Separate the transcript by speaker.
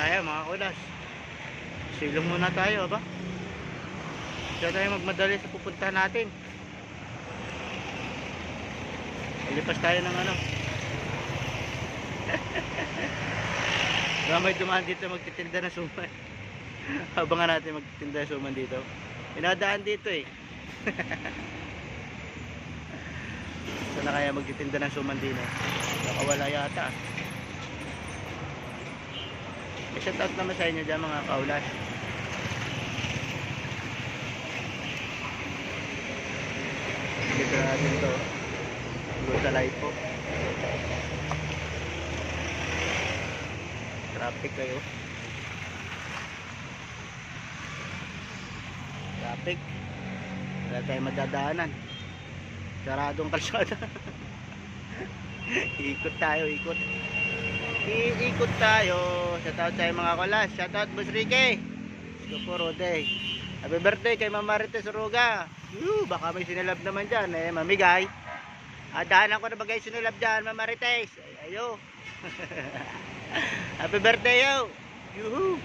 Speaker 1: tayo mga kulas. Silong muna tayo ba? Kaya tayo magmadali sa pupuntahan natin. Ilipas tayo ng ano. May dumaan dito magtitinda ng suman. Abangan natin magtitinda ng suman dito. Inadaan dito eh. Sana kaya magtitinda ng suman din eh. Nakawala yata. Shout out naman sa inyo dyan mga kaulas. Dito natin to. Good light po. Traffic kayo. Traffic. Wala tayong madadaanan. Saradong kalsada. Ikot tayo, ikot. Iikot tayo. Shoutout tayo mga kulas. Shoutout Boss Ricky. Scopo Rode. Happy birthday kay Mama Marites Ruga. Baka may sinilab naman dyan eh. Mamigay. Daanan ko na bagay sinilab dyan Mama Marites. Ayo. Happy birthday yo. Yuhu.